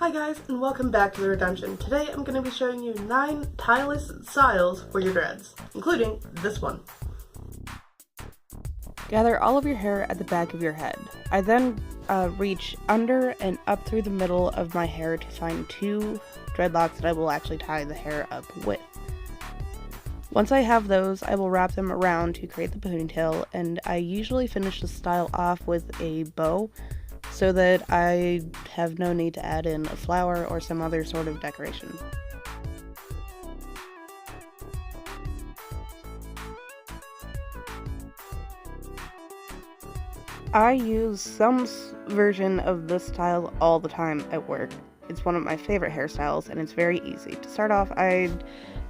Hi guys, and welcome back to The Redemption. Today I'm going to be showing you 9 tieless styles for your dreads, including this one. Gather all of your hair at the back of your head. I then reach under and up through the middle of my hair to find 2 dreadlocks that I will actually tie the hair up with. Once I have those, I will wrap them around to create the ponytail, and I usually finish the style off with a bow so that I have no need to add in a flower or some other sort of decoration. I use some version of this style all the time at work. It's one of my favorite hairstyles and it's very easy. To start off, I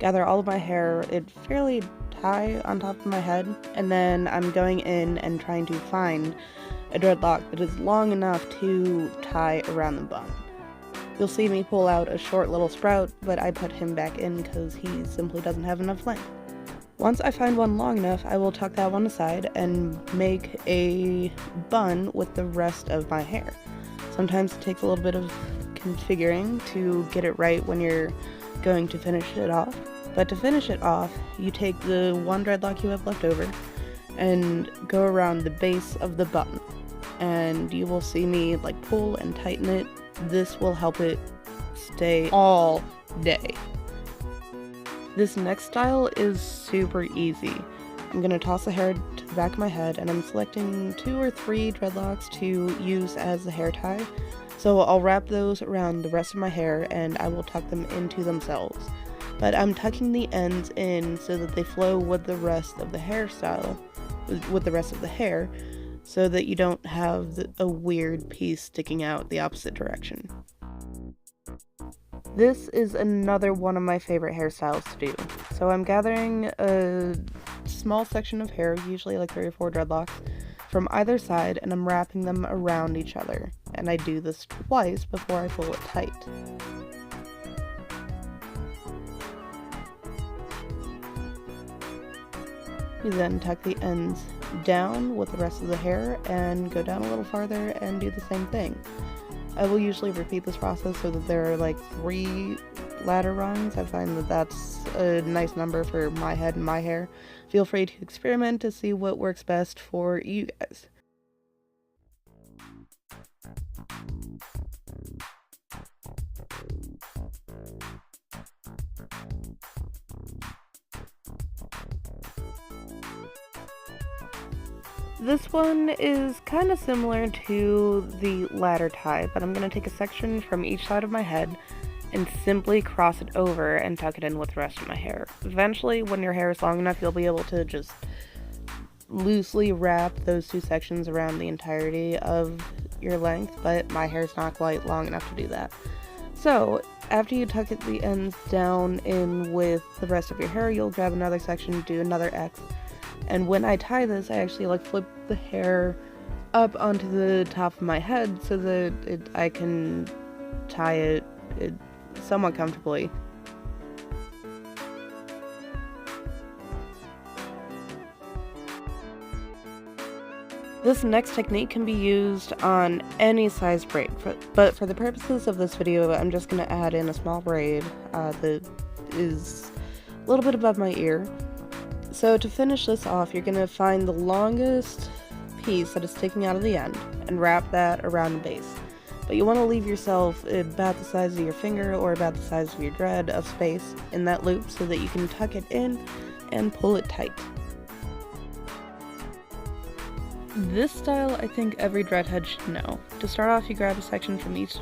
gather all of my hair fairly high on top of my head, and then I'm going in and trying to find a dreadlock that is long enough to tie around the bun. You'll see me pull out a short little sprout, but I put him back in because he simply doesn't have enough length. Once I find one long enough, I will tuck that one aside and make a bun with the rest of my hair. Sometimes it takes a little bit of configuring to get it right when you're going to finish it off, but to finish it off, you take the one dreadlock you have left over and go around the base of the bun, and you will see me pull and tighten it. This will help it stay all day. This next style is super easy. I'm going to toss the hair to the back of my head, and I'm selecting 2 or 3 dreadlocks to use as the hair tie. So I'll wrap those around the rest of my hair and I will tuck them into themselves. But I'm tucking the ends in so that they flow with the rest of the hairstyle, with the rest of the hair, so that you don't have a weird piece sticking out the opposite direction. This is another one of my favorite hairstyles to do. So I'm gathering a small section of hair, usually 3 or 4 dreadlocks, from either side, and I'm wrapping them around each other. And I do this twice before I pull it tight. You then tuck the ends down with the rest of the hair and go down a little farther and do the same thing. I will usually repeat this process so that there are 3 ladder rungs. I find that that's a nice number for my head and my hair. Feel free to experiment to see what works best for you guys. This one is kind of similar to the ladder tie, but I'm going to take a section from each side of my head and simply cross it over and tuck it in with the rest of my hair. Eventually, when your hair is long enough, you'll be able to just loosely wrap those 2 sections around the entirety of your length, but my hair's not quite long enough to do that. So, after you tuck the ends down in with the rest of your hair, you'll grab another section, do another X. And when I tie this, I actually flip the hair up onto the top of my head so that I can tie it somewhat comfortably. This next technique can be used on any size braid, but for the purposes of this video, I'm just going to add in a small braid that is a little bit above my ear. So to finish this off, you're going to find the longest piece that is sticking out of the end and wrap that around the base. But you want to leave yourself about the size of your finger or about the size of your dread of space in that loop so that you can tuck it in and pull it tight. This style I think every dreadhead should know. To start off, you grab a section from each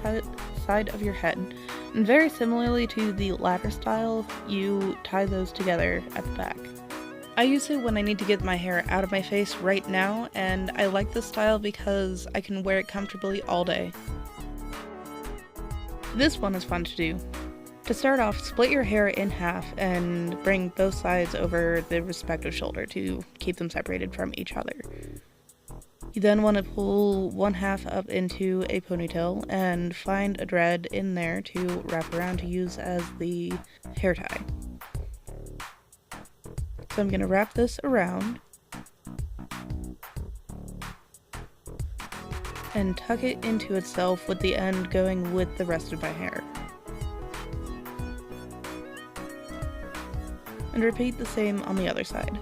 side of your head, and very similarly to the ladder style, you tie those together at the back. I use it when I need to get my hair out of my face right now, and I like this style because I can wear it comfortably all day. This one is fun to do. To start off, split your hair in half and bring both sides over the respective shoulder to keep them separated from each other. You then want to pull one half up into a ponytail and find a dread in there to wrap around to use as the hair tie. So I'm going to wrap this around and tuck it into itself with the end going with the rest of my hair. And repeat the same on the other side.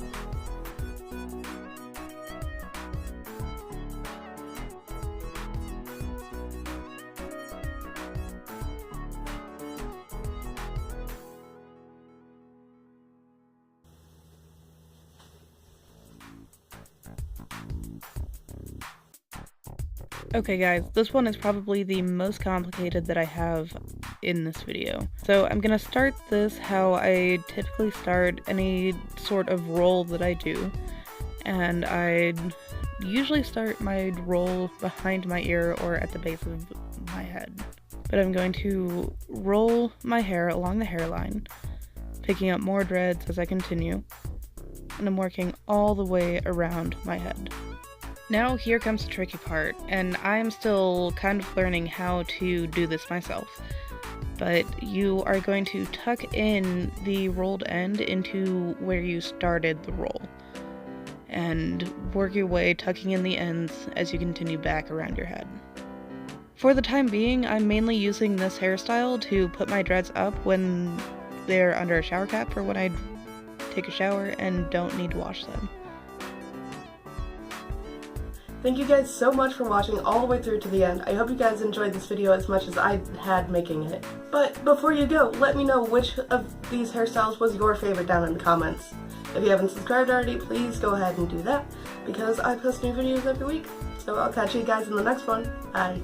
Okay guys, this one is probably the most complicated that I have in this video. So I'm gonna start this how I typically start any sort of roll that I do. And I usually start my roll behind my ear or at the base of my head. But I'm going to roll my hair along the hairline, picking up more dreads as I continue, and I'm working all the way around my head. Now here comes the tricky part, and I'm still kind of learning how to do this myself. But you are going to tuck in the rolled end into where you started the roll, and work your way tucking in the ends as you continue back around your head. For the time being, I'm mainly using this hairstyle to put my dreads up when they're under a shower cap for when I take a shower and don't need to wash them. Thank you guys so much for watching all the way through to the end. I hope you guys enjoyed this video as much as I had making it. But before you go, let me know which of these hairstyles was your favorite down in the comments. If you haven't subscribed already, please go ahead and do that, because I post new videos every week. So I'll catch you guys in the next one. Bye.